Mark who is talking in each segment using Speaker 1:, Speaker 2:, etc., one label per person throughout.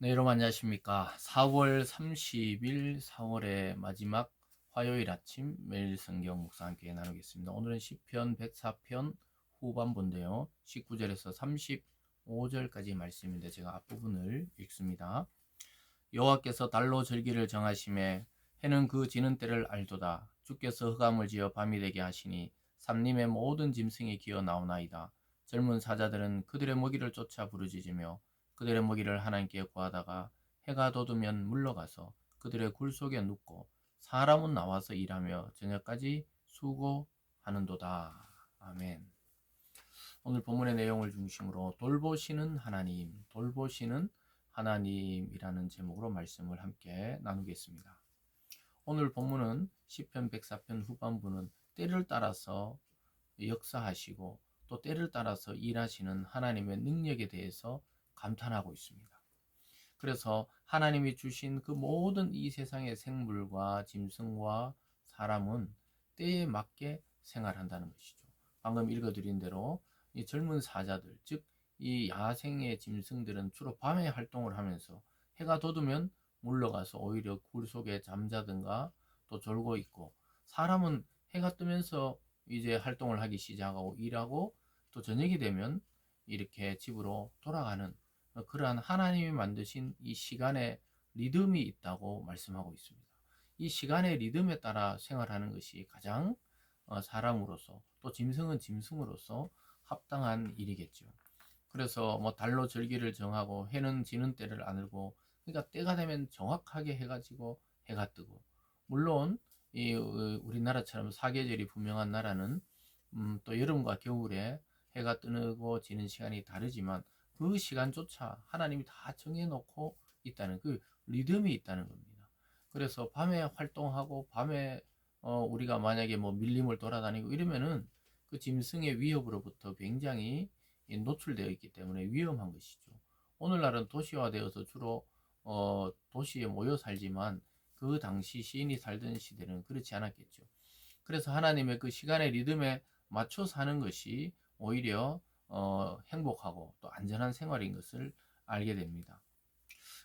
Speaker 1: 네, 여러분 안녕하십니까. 4월 30일 4월의 마지막 화요일 아침 매일 성경 묵상 함께 나누겠습니다. 오늘은 시편 104편 후반부인데요. 19절에서 35절까지 말씀인데 제가 앞부분을 읽습니다. 여호와께서 달로 절기를 정하심에 해는 그 지는 때를 알도다. 주께서 흑암을 지어 밤이 되게 하시니 삼림의 모든 짐승이 기어 나오나이다. 젊은 사자들은 그들의 먹이를 쫓아 부르짖으며 그들의 먹이를 하나님께 구하다가 해가 돋으면 물러가서 그들의 굴 속에 눕고 사람은 나와서 일하며 저녁까지 수고하는도다. 아멘. 오늘 본문의 내용을 중심으로 돌보시는 하나님이라는 제목으로 말씀을 함께 나누겠습니다. 오늘 본문은 시편 104편 후반부는 때를 따라서 역사하시고 또 때를 따라서 일하시는 하나님의 능력에 대해서 감탄하고 있습니다. 그래서 하나님이 주신 그 모든 이 세상의 생물과 짐승과 사람은 때에 맞게 생활한다는 것이죠. 방금 읽어드린 대로 이 젊은 사자들, 즉 이 야생의 짐승들은 주로 밤에 활동을 하면서 해가 돋으면 물러가서 오히려 굴 속에 잠자든가 또 졸고 있고, 사람은 해가 뜨면서 이제 활동을 하기 시작하고 일하고 또 저녁이 되면 이렇게 집으로 돌아가는 그러한 하나님이 만드신 이 시간의 리듬이 있다고 말씀하고 있습니다. 이 시간의 리듬에 따라 생활하는 것이 가장 사람으로서 또 짐승은 짐승으로서 합당한 일이겠죠. 그래서 뭐 달로 절기를 정하고 해는 지는 때를 알고, 그러니까 때가 되면 정확하게 해가 지고 해가 뜨고, 물론 이 우리나라처럼 사계절이 분명한 나라는 또 여름과 겨울에 해가 뜨고 지는 시간이 다르지만 그 시간조차 하나님이 다 정해놓고 있다는 그 리듬이 있다는 겁니다. 그래서 밤에 활동하고 밤에 우리가 만약에 뭐 밀림을 돌아다니고 이러면은 그 짐승의 위협으로부터 굉장히 노출되어 있기 때문에 위험한 것이죠. 오늘날은 도시화되어서 주로 도시에 모여 살지만 그 당시 시인이 살던 시대는 그렇지 않았겠죠. 그래서 하나님의 그 시간의 리듬에 맞춰 사는 것이 오히려 행복하고 또 안전한 생활인 것을 알게 됩니다.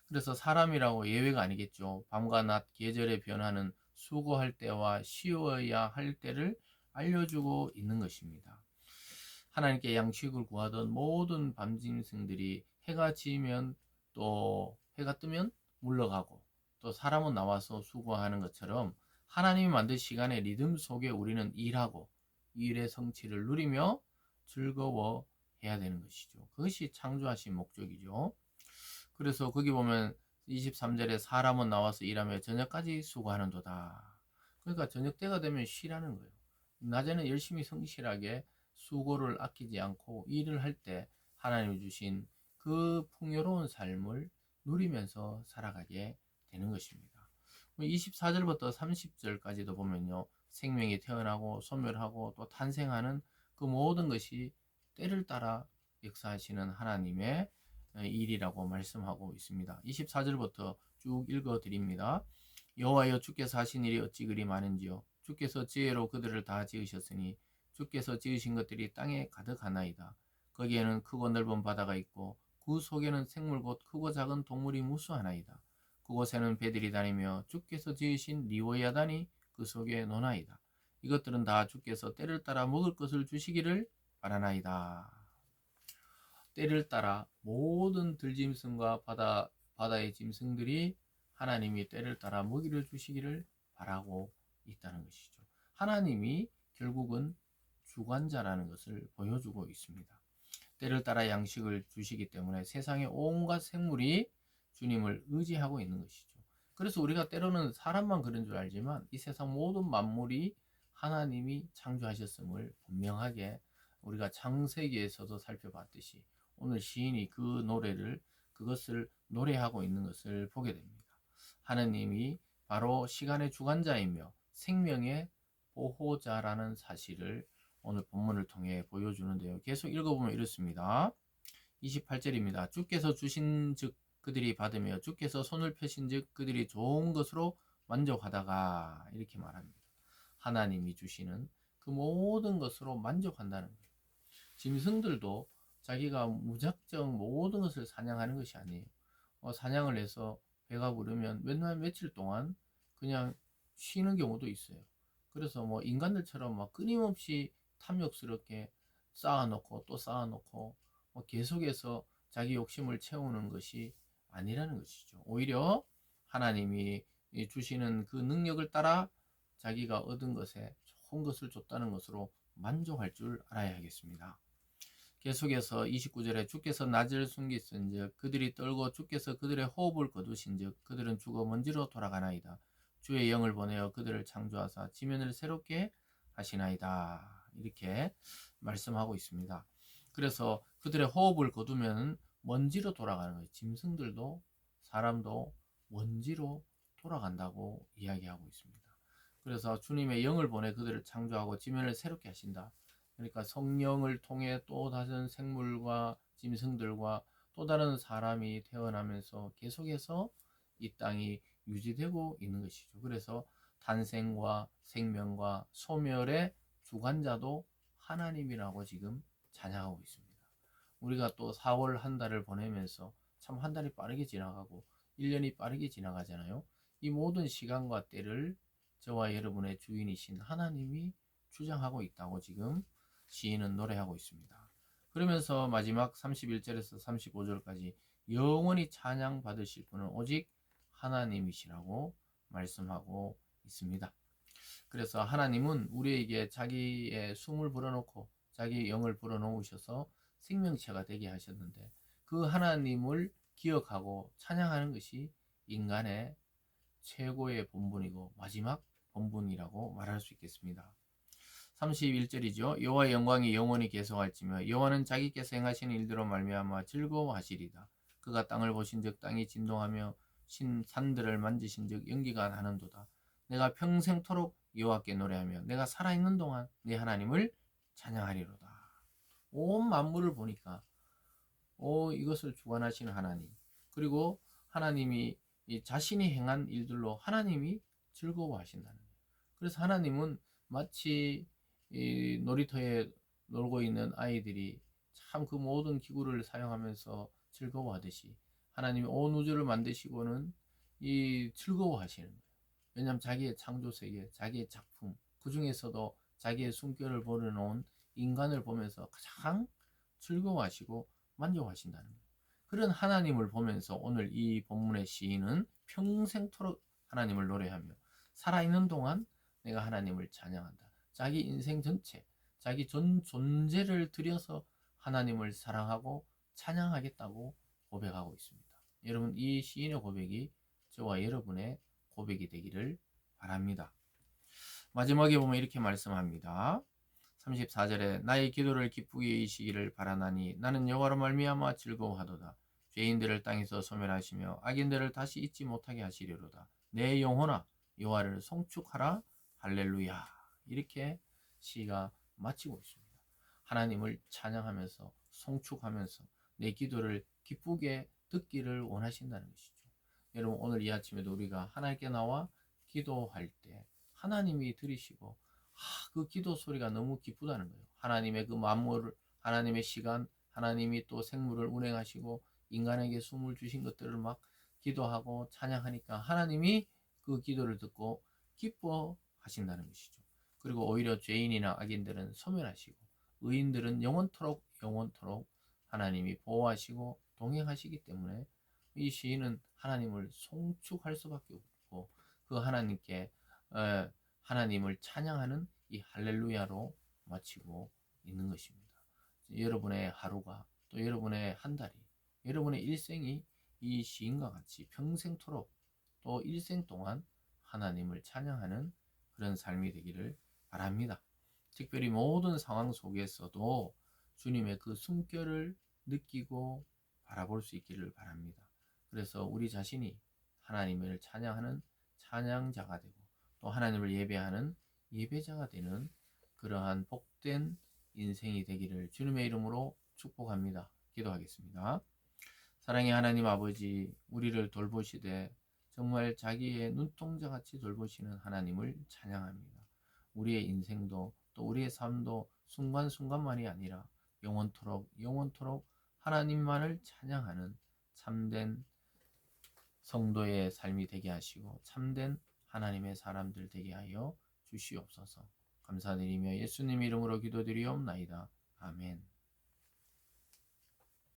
Speaker 1: 그래서 사람이라고 예외가 아니겠죠. 밤과 낮 계절의 변화는 수고할 때와 쉬어야 할 때를 알려주고 있는 것입니다. 하나님께 양식을 구하던 모든 밤짐승들이 해가 지면 또 해가 뜨면 물러가고 또 사람은 나와서 수고하는 것처럼 하나님이 만든 시간의 리듬 속에 우리는 일하고 일의 성취를 누리며 즐거워해야 되는 것이죠. 그것이 창조하신 목적이죠. 그래서 거기 보면 23절에 사람은 나와서 일하며 저녁까지 수고하는도다. 그러니까 저녁 때가 되면 쉬라는 거예요. 낮에는 열심히 성실하게 수고를 아끼지 않고 일을 할 때 하나님이 주신 그 풍요로운 삶을 누리면서 살아가게 되는 것입니다. 24절부터 30절까지도 보면요. 생명이 태어나고 소멸하고 또 탄생하는 그 모든 것이 때를 따라 역사하시는 하나님의 일이라고 말씀하고 있습니다. 24절부터 쭉 읽어 드립니다. 여호와여, 주께서 하신 일이 어찌 그리 많은지요. 주께서 지혜로 그들을 다 지으셨으니 주께서 지으신 것들이 땅에 가득하나이다. 거기에는 크고 넓은 바다가 있고 그 속에는 생물 곧 크고 작은 동물이 무수하나이다. 그곳에는 배들이 다니며 주께서 지으신 리워야단이 그 속에 노나이다. 이것들은 다 주께서 때를 따라 먹을 것을 주시기를 바라나이다. 때를 따라 모든 들짐승과 바다의 짐승들이 하나님이 때를 따라 먹이를 주시기를 바라고 있다는 것이죠. 하나님이 결국은 주관자라는 것을 보여주고 있습니다. 때를 따라 양식을 주시기 때문에 세상의 온갖 생물이 주님을 의지하고 있는 것이죠. 그래서 우리가 때로는 사람만 그런 줄 알지만 이 세상 모든 만물이 하나님이 창조하셨음을 분명하게 우리가 창세기에서도 살펴봤듯이 오늘 시인이 그것을 노래하고 있는 것을 보게 됩니다. 하나님이 바로 시간의 주관자이며 생명의 보호자라는 사실을 오늘 본문을 통해 보여주는데요. 계속 읽어보면 이렇습니다. 28절입니다. 주께서 주신 즉 그들이 받으며 주께서 손을 펴신 즉 그들이 좋은 것으로 만족하다가, 이렇게 말합니다. 하나님이 주시는 그 모든 것으로 만족한다는 거예요. 짐승들도 자기가 무작정 모든 것을 사냥하는 것이 아니에요. 사냥을 해서 배가 부르면 맨날 며칠 동안 그냥 쉬는 경우도 있어요. 그래서 뭐 인간들처럼 막 끊임없이 탐욕스럽게 쌓아놓고 또 쌓아놓고 계속해서 자기 욕심을 채우는 것이 아니라는 것이죠. 오히려 하나님이 주시는 그 능력을 따라 자기가 얻은 것에 좋은 것을 줬다는 것으로 만족할 줄 알아야 하겠습니다. 계속해서 29절에 주께서 낮을 숨기신즉 그들이 떨고 주께서 그들의 호흡을 거두신즉 그들은 죽어 먼지로 돌아가나이다. 주의 영을 보내어 그들을 창조하사 지면을 새롭게 하시나이다. 이렇게 말씀하고 있습니다. 그래서 그들의 호흡을 거두면 먼지로 돌아가는 거예요. 짐승들도 사람도 먼지로 돌아간다고 이야기하고 있습니다. 그래서 주님의 영을 보내 그들을 창조하고 지면을 새롭게 하신다. 그러니까 성령을 통해 또 다른 생물과 짐승들과 또 다른 사람이 태어나면서 계속해서 이 땅이 유지되고 있는 것이죠. 그래서 탄생과 생명과 소멸의 주관자도 하나님이라고 지금 찬양하고 있습니다. 우리가 또 4월 한 달을 보내면서 참 한 달이 빠르게 지나가고 1년이 빠르게 지나가잖아요. 이 모든 시간과 때를 저와 여러분의 주인이신 하나님이 주장하고 있다고 지금 시인은 노래하고 있습니다. 그러면서 마지막 31절에서 35절까지 영원히 찬양 받으실 분은 오직 하나님이시라고 말씀하고 있습니다. 그래서 하나님은 우리에게 자기의 숨을 불어넣고 자기의 영을 불어넣으셔서 생명체가 되게 하셨는데 그 하나님을 기억하고 찬양하는 것이 인간의 최고의 본분이고 마지막 본분이라고 말할 수 있겠습니다. 31절이죠. 여호와의 영광이 영원히 계속할지며 여호와는 자기께서 행하시는 일대로 말미암아 즐거워하시리다. 그가 땅을 보신즉 땅이 진동하며 산들을 만지신즉 연기가 나는도다. 내가 평생토록 여호와께 노래하며 내가 살아있는 동안 네 하나님을 찬양하리로다. 온 만물을 보니까 이것을 주관하시는 하나님, 그리고 하나님이 자신이 행한 일들로 하나님이 즐거워하신다는 거예요. 그래서 하나님은 마치 이 놀이터에 놀고 있는 아이들이 참 그 모든 기구를 사용하면서 즐거워하듯이 하나님이 온 우주를 만드시고는 이 즐거워하시는 거예요. 왜냐하면 자기의 창조 세계, 자기의 작품, 그 중에서도 자기의 숨결을 벌여놓은 인간을 보면서 가장 즐거워하시고 만족하신다는 거예요. 그런 하나님을 보면서 오늘 이 본문의 시인은 평생토록 하나님을 노래하며 살아있는 동안 내가 하나님을 찬양한다. 자기 인생 전체, 자기 전 존재를 들여서 하나님을 사랑하고 찬양하겠다고 고백하고 있습니다. 여러분, 이 시인의 고백이 저와 여러분의 고백이 되기를 바랍니다. 마지막에 보면 이렇게 말씀합니다. 34절에 나의 기도를 기쁘게 여기시기를 바라나니 나는 여호와로 말미암아 즐거워하도다. 죄인들을 땅에서 소멸하시며 악인들을 다시 잊지 못하게 하시리로다. 내 영혼아 여호와를 송축하라. 할렐루야. 이렇게 시가 마치고 있습니다. 하나님을 찬양하면서 송축하면서 내 기도를 기쁘게 듣기를 원하신다는 것이죠. 여러분, 오늘 이 아침에도 우리가 하나님께 나와 기도할 때 하나님이 들으시고 그 기도 소리가 너무 기쁘다는 거예요. 하나님의 그 만물을, 하나님의 시간, 하나님이 또 생물을 운행하시고 인간에게 숨을 주신 것들을 막 기도하고 찬양하니까 하나님이 그 기도를 듣고 기뻐하신다는 것이죠. 그리고 오히려 죄인이나 악인들은 소멸하시고 의인들은 영원토록 하나님이 보호하시고 동행하시기 때문에 이 시인은 하나님을 송축할 수밖에 없고 그 하나님께 하나님을 찬양하는 이 할렐루야로 마치고 있는 것입니다. 여러분의 하루가 또 여러분의 한 달이 여러분의 일생이 이 시인과 같이 평생토록 또 일생 동안 하나님을 찬양하는 그런 삶이 되기를 바랍니다. 특별히 모든 상황 속에서도 주님의 그 숨결을 느끼고 바라볼 수 있기를 바랍니다. 그래서 우리 자신이 하나님을 찬양하는 찬양자가 되고 또 하나님을 예배하는 예배자가 되는 그러한 복된 인생이 되기를 주님의 이름으로 축복합니다. 기도하겠습니다. 사랑의 하나님 아버지, 우리를 돌보시되 정말 자기의 눈동자같이 돌보시는 하나님을 찬양합니다. 우리의 인생도 또 우리의 삶도 순간순간만이 아니라 영원토록 하나님만을 찬양하는 참된 성도의 삶이 되게 하시고 참된 하나님의 사람들 되게 하여 주시옵소서. 감사드리며 예수님 이름으로 기도드리옵나이다. 아멘.